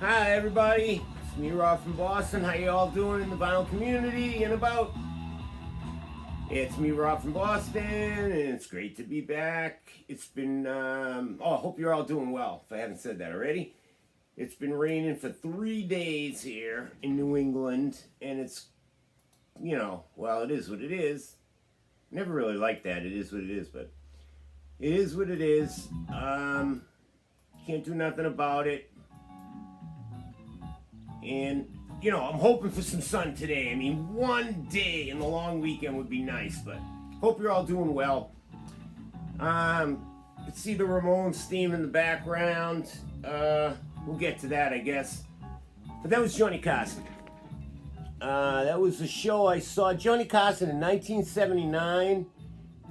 Hi everybody, it's me Rob from Boston. How you all doing in the vinyl community and about? It's me Rob from Boston and it's great to be back. It's been, I hope you're all doing well if I haven't said that already. It's been raining for 3 days here in New England and it's, well, it is what it is. Never really liked that, it is what it is, but it is what it is. Can't do nothing about it. And, I'm hoping for some sun today. I mean, one day in the long weekend would be nice, but hope you're all doing well. You can see the Ramones theme in the background. We'll get to that, I guess. But that was Johnny Carson. That was a show I saw Johnny Carson in 1979.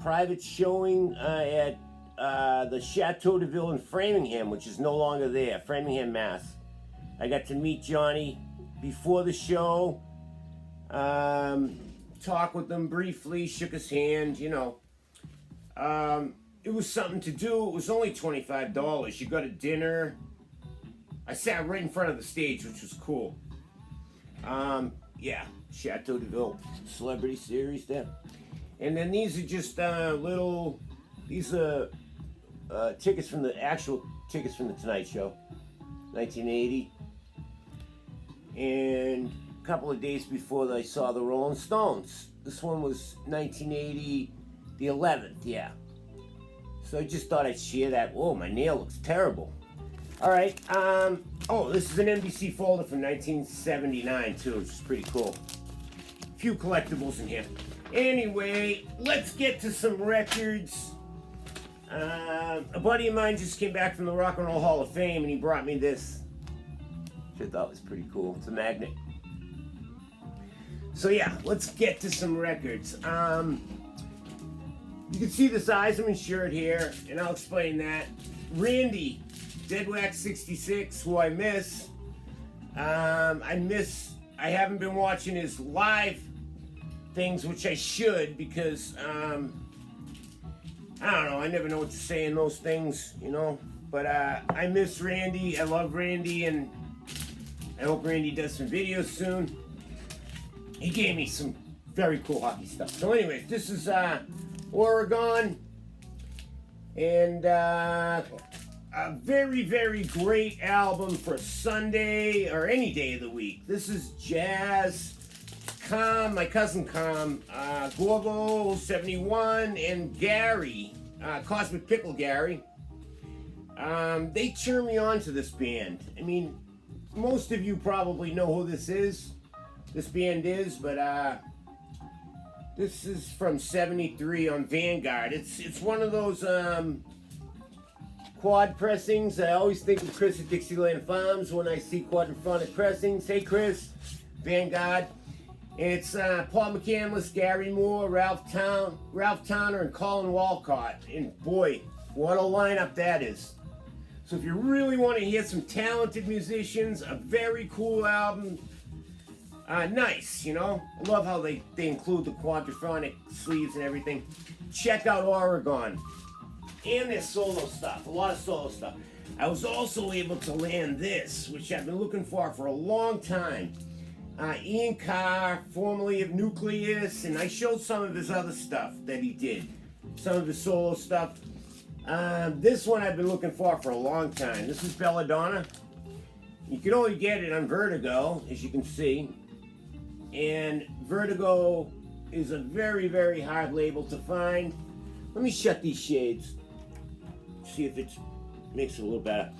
Private showing at the Chateau de Ville in Framingham, which is no longer there, Framingham, Mass. I got to meet Johnny before the show, talk with him briefly, shook his hand, It was something to do. It was only $25. You got a dinner. I sat right in front of the stage, which was cool. Chateau de Ville, Celebrity Series there. And then these are just these are tickets from the Tonight Show, 1980. And a couple of days before I saw the Rolling Stones. This one was 1980, the 11th, yeah. So I just thought I'd share that. Whoa, my nail looks terrible. All right, this is an NBC folder from 1979 too, which is pretty cool. A few collectibles in here. Anyway, let's get to some records. A buddy of mine just came back from the Rock and Roll Hall of Fame and he brought me this. Which I thought was pretty cool. It's a magnet. So yeah, let's get to some records. You can see this Eisenman shirt here, and I'll explain that. Randy, Dead Wax 66, who I miss. I haven't been watching his live things, which I should, because I don't know, I never know what to say in those things, But I miss Randy. I love Randy, and I hope Randy does some videos soon. He gave me some very cool hockey stuff. So anyways, this is Oregon. And a very, very great album for Sunday or any day of the week. This is jazz. Com, my cousin Com, Gorbo 71, and Gary, Cosmic Pickle Gary. They turned me on to this band. I mean, most of you probably know who this band is, but this is from 73 on Vanguard. It's one of those quad pressings. I always think of Chris at Dixieland Farms when I see quadraphonic pressings. Hey Chris, Vanguard. And it's Paul McCandless, Gary Moore, Ralph Towner, and Colin Walcott. And boy, what a lineup that is. So if you really want to hear some talented musicians, a very cool album, nice, I love how they include the quadraphonic sleeves and everything. Check out Oregon and their solo stuff, a lot of solo stuff. I was also able to land this, which I've been looking for a long time. Ian Carr, formerly of Nucleus, and I showed some of his other stuff that he did, some of his solo stuff. This one I've been looking for a long time. This is Belladonna. You can only get it on Vertigo, as you can see. And Vertigo is a very, very hard label to find. Let me shut these shades. See if it makes it a little better.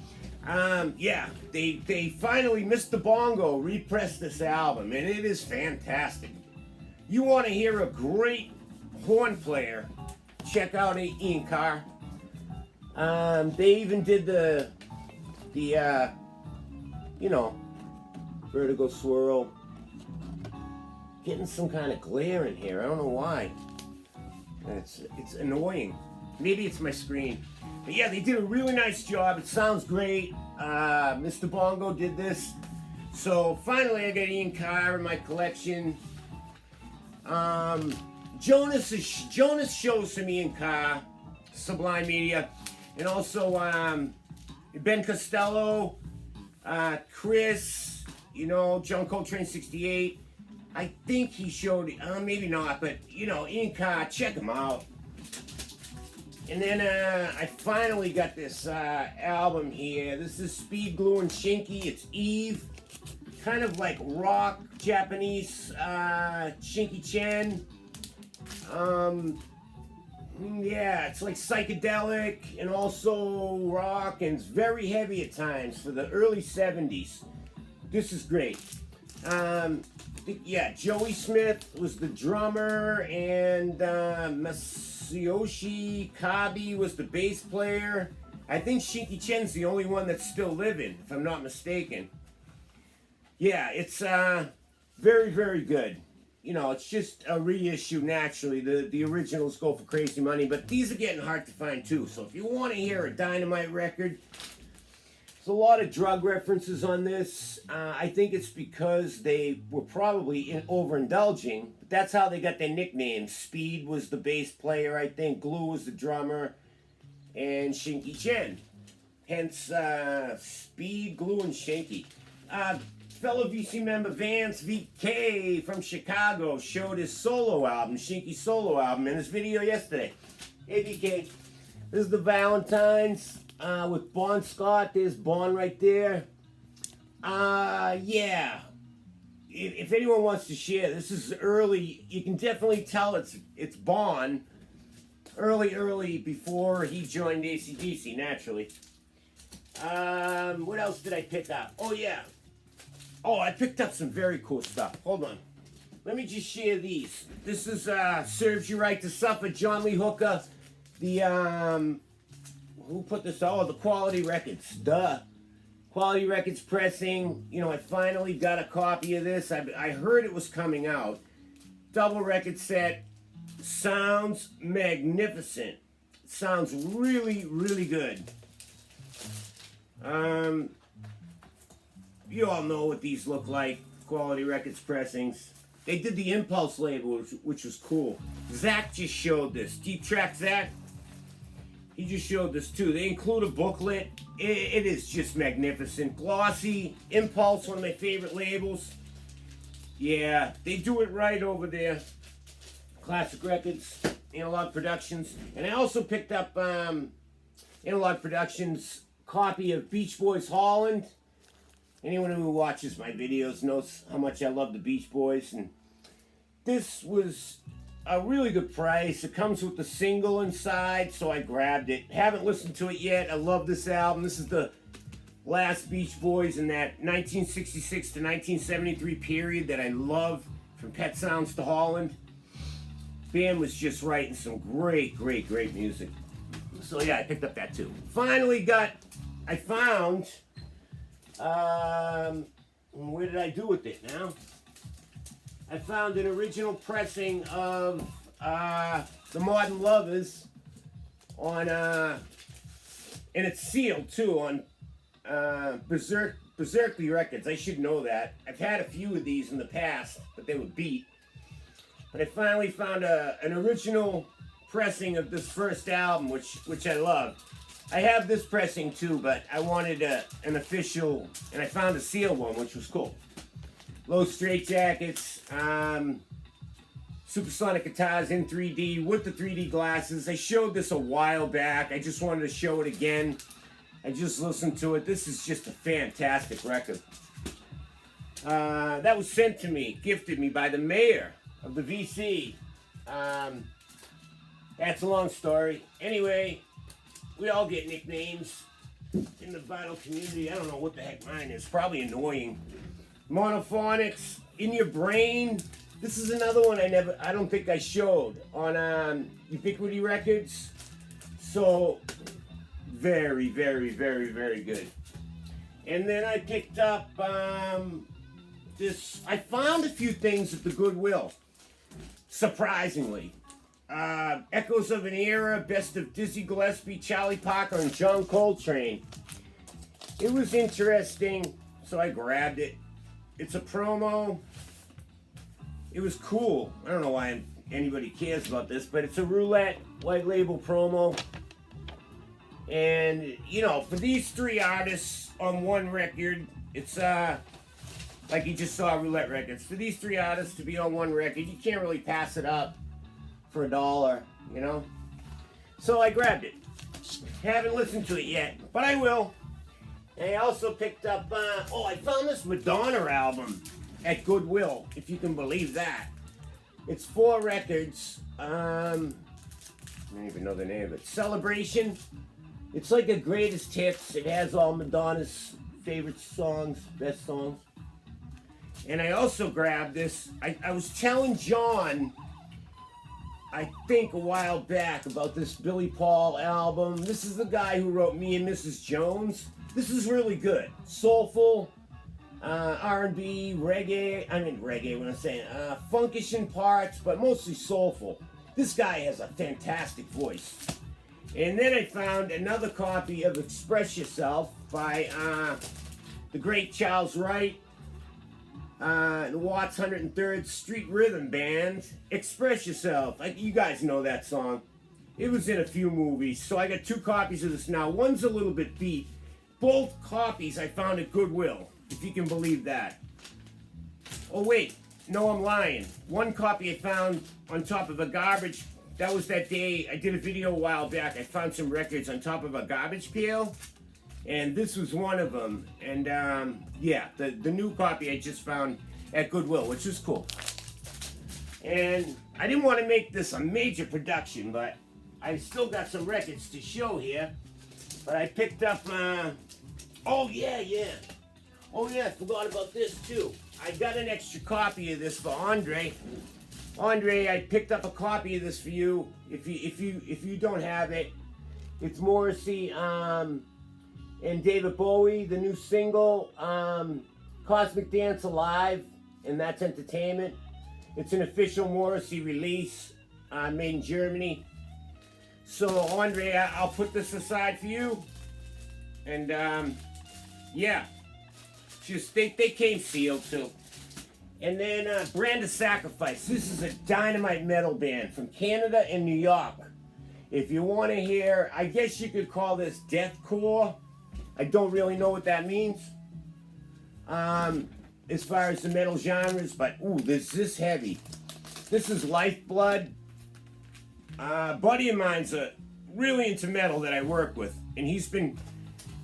They finally, Mr. Bongo repressed this album, and it is fantastic. You want to hear a great horn player, check out Ian Carr. They even did the Vertigo swirl. Getting some kind of glare in here. I don't know why. It's annoying. Maybe it's my screen. But yeah, they did a really nice job. It sounds great. Mr. Bongo did this. So finally I got Ian Carr in my collection. Jonas shows some Ian Carr, Sublime Media. And also Ben Costello Chris, you know, John Coltrane 68. I think he showed it, maybe not, but, you know, Inca, check him out. And then I finally got this album here. This is Speed, Glue, and Shinky. It's Eve. Kind of like rock, Japanese, Shinky Chen. Yeah, it's like psychedelic and also rock, and it's very heavy at times for the early 70s. This is great. Yeah, Joey Smith was the drummer, and Masayoshi Kabi was the bass player. I think Shinky Chen's the only one that's still living, if I'm not mistaken. Yeah, it's very, very good. You know, it's just a reissue naturally. The originals go for crazy money, but these are getting hard to find too. So if you want to hear a Dynamite record, there's a lot of drug references on this. I think it's because they were probably overindulging, but that's how they got their nicknames. Speed was the bass player, I think. Glue was the drummer, and Shinky Chen. Hence, Speed, Glue, and Shinky. Fellow VC member Vance VK from Chicago showed his solo album, Shinky's solo album, in his video yesterday. Hey VK, this is the Valentines with Bon Scott. There's Bon right there. Yeah. If anyone wants to share, this is early. You can definitely tell it's Bon. Early before he joined AC/DC, naturally. What else did I pick up? Oh yeah. Oh, I picked up some very cool stuff. Hold on. Let me just share these. This is Serves You Right to Suffer, John Lee Hooker. The, who put this? Oh, the Quality Records. Duh. Quality Records pressing. You know, I finally got a copy of this. I heard it was coming out. Double record set. Sounds magnificent. Sounds really, really good. You all know what these look like, Quality Records pressings. They did the Impulse label, which was cool. Zach just showed this. Deep Track Zach, he just showed this too. They include a booklet. It is just magnificent. Glossy, Impulse, one of my favorite labels. Yeah, they do it right over there. Classic Records, Analog Productions. And I also picked up Analog Productions' copy of Beach Boys Holland. Anyone who watches my videos knows how much I love the Beach Boys, and this was a really good price. It comes with the single inside, so I grabbed it. Haven't listened to it yet. I love this album. This is the last Beach Boys in that 1966 to 1973 period that I love, from Pet Sounds to Holland. Band was just writing some great music. So yeah, I picked up that too. Finally I found... where did I do with it now? I found an original pressing of The Modern Lovers on, and it's sealed too, on Berserkly Records. I should know that. I've had a few of these in the past, but they were beat. But I finally found an original pressing of this first album, which I love. I have this pressing too, but I wanted an official, and I found a sealed one, which was cool. Low straight jackets, supersonic guitars in 3D with the 3D glasses. I showed this a while back. I just wanted to show it again. I just listened to it. This is just a fantastic record. That was sent to me, gifted me by the mayor of the VC. That's a long story. Anyway, we all get nicknames in the vinyl community. I don't know what the heck mine is. Probably annoying. Monophonics, In Your Brain. This is another one I don't think I showed on Ubiquity Records. So very good. And then I picked up this. I found a few things at the Goodwill, surprisingly. Echoes of an Era, Best of Dizzy Gillespie, Charlie Parker, and John Coltrane. It was interesting, so I grabbed it. It's a promo. It was cool. I don't know why anybody cares about this, but it's a Roulette white label promo. And, you know, for these three artists on one record, it's like you just saw Roulette Records. For these three artists to be on one record, you can't really pass it up for $1, you know? So I grabbed it. Haven't listened to it yet, but I will. And I also picked up, I found this Madonna album at Goodwill, if you can believe that. It's 4 records. I don't even know the name of it. Celebration. It's like a greatest hits. It has all Madonna's favorite songs, best songs. And I also grabbed this. I was telling John, I think a while back, about this Billy Paul album. This is the guy who wrote Me and Mrs. Jones. This is really good. Soulful, R&B, reggae, what I'm saying. Funkish in parts, but mostly soulful. This guy has a fantastic voice. And then I found another copy of Express Yourself by the great Charles Wright, the Watts 103rd Street Rhythm Band. Express Yourself. You guys know that song. It was in a few movies, so I got 2 copies of this now. One's a little bit beat. Both copies I found at Goodwill, if you can believe that. Oh wait, no, I'm lying. One copy I found on top of a garbage. That was that day I did a video a while back. I found some records on top of a garbage pail, and this was one of them. And yeah, the new copy I just found at Goodwill, which is cool. And I didn't want to make this a major production, but I still got some records to show here. But I picked up, oh yeah, I forgot about this too. I got an extra copy of this for Andre. Andre, I picked up a copy of this for you. If you don't have it, it's Morrissey and David Bowie, the new single, Cosmic Dance Alive, and that's entertainment. It's an official Morrissey release, made in Germany. So Andre, I'll put this aside for you. And yeah, just they came sealed too. And then Brand of Sacrifice. This is a dynamite metal band from Canada and New York. If you want to hear, I guess you could call this deathcore. I don't really know what that means as far as the metal genres, but ooh, this is heavy. This is Lifeblood. Buddy of mine's really into metal that I work with, and he's been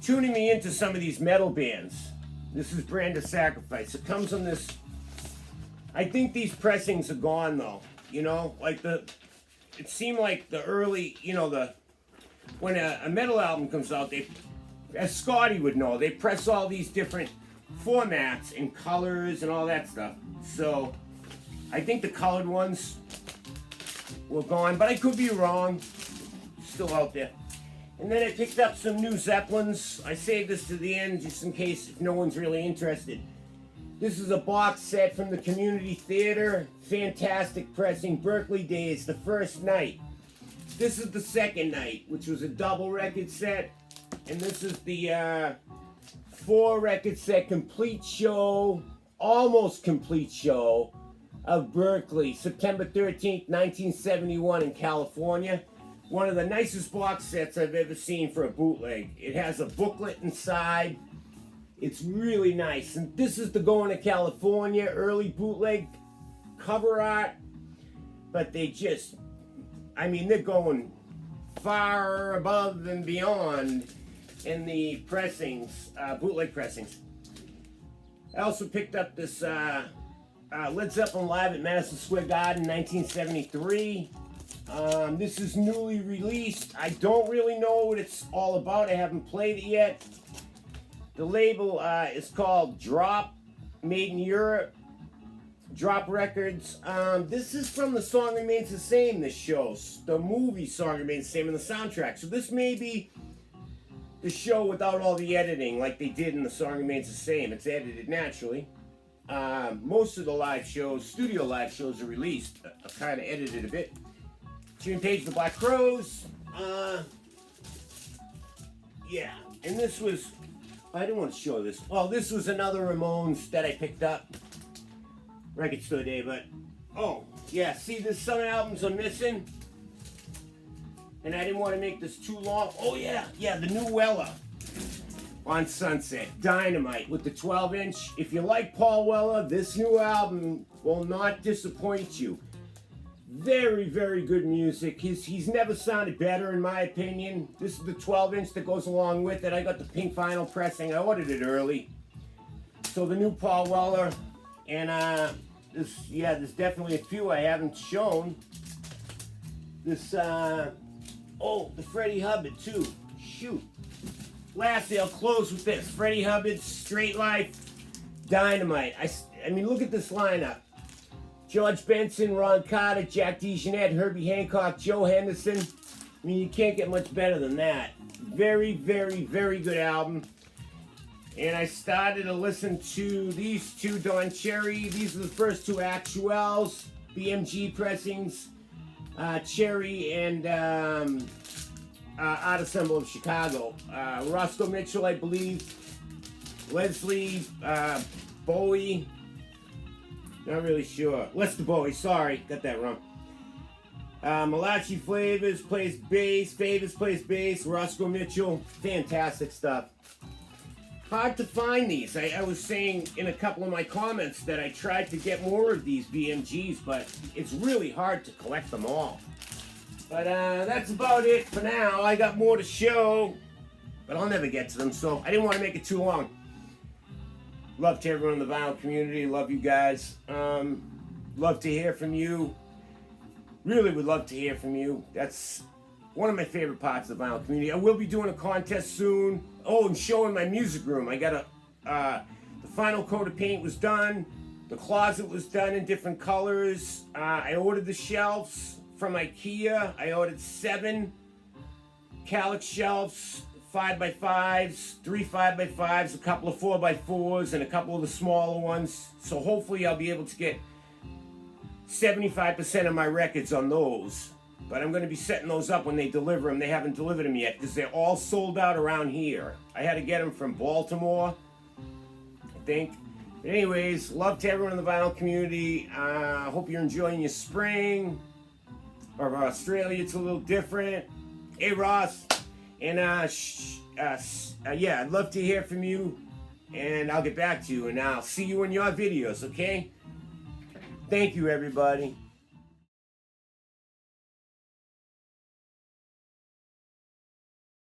tuning me into some of these metal bands. This is Brand of Sacrifice. It comes on this. I think these pressings are gone though. You know, like it seemed like the early, you know, when a metal album comes out, they, as Scotty would know, they press all these different formats and colors and all that stuff. So I think the colored ones were gone, but I could be wrong. Still out there. And then I picked up some new Zeppelins. I saved this to the end just in case if no one's really interested. This is a box set from the Community Theater. Fantastic pressing. Berkeley Days, the first night. This is the second night, which was a double record set. And this is the 4 record set complete show, almost complete show of Berkeley, September 13th, 1971 in California. One of the nicest box sets I've ever seen for a bootleg. It has a booklet inside. It's really nice. And this is the Going to California early bootleg cover art. But they just, I mean, they're going far above and beyond in the pressings, bootleg pressings. I also picked up this Led Zeppelin live at Madison Square Garden, 1973. This is newly released. I don't really know what it's all about. I haven't played it yet. The label is called Drop, made in Europe. Drop Records. This is from The Song Remains the Same, this show. The movie Song Remains the Same in the soundtrack. So this may be the show without all the editing like they did in The Song Remains the Same. It's edited naturally. Most of the live shows, studio live shows are released, kind of edited a bit. June Page, The Black Crowes. Yeah, and this was, I didn't want to show this. Oh, this was another Ramones that I picked up. Record store day, but, oh, yeah, see, there's some albums I'm missing. and I didn't want to make this too long. Oh yeah, the new Weller on Sunset, Dynamite with the 12-inch. If you like Paul Weller, this new album will not disappoint you. Very, very good music. He's never sounded better in my opinion. This is the 12-inch that goes along with it. I got the pink vinyl pressing. I ordered it early. So the new Paul Weller, and there's definitely a few I haven't shown. This, the Freddie Hubbard too. Shoot. Lastly, I'll close with this. Freddie Hubbard, Straight Life, Dynamite. I mean, look at this lineup. George Benson, Ron Carter, Jack DeJohnette, Herbie Hancock, Joe Henderson. I mean, you can't get much better than that. Very, very, very good album. And I started to listen to these two, Don Cherry. These are the first two Actuals, BMG pressings, Cherry and Art Ensemble of Chicago. Roscoe Mitchell, I believe. Leslie, Bowie. Not really sure. Lester Bowie, sorry, got that wrong. Malachi Favors plays bass. Roscoe Mitchell, fantastic stuff. Hard to find these. I was saying in a couple of my comments that I tried to get more of these BMGs, but it's really hard to collect them all. But that's about it for now. I got more to show, but I'll never get to them, so I didn't want to make it too long. Love to everyone in the vinyl community. Love you guys. Love to hear from you. Really would love to hear from you. That's one of my favorite parts of the vinyl community. I will be doing a contest soon. Oh, and showing my music room. I got the final coat of paint was done. The closet was done in different colors. I ordered the shelves from IKEA. I ordered 7 Kallax shelves, 5x5s, 3 5x5s, a couple of 4x4s, and a couple of the smaller ones. So hopefully I'll be able to get 75% of my records on those. But I'm going to be setting those up when they deliver them. They haven't delivered them yet because they're all sold out around here. I had to get them from Baltimore, I think. But anyways, love to everyone in the vinyl community. Hope you're enjoying your spring. Or Australia, it's a little different. Hey, Ross. And yeah, I'd love to hear from you. And I'll get back to you. And I'll see you in your videos, okay? Thank you, everybody.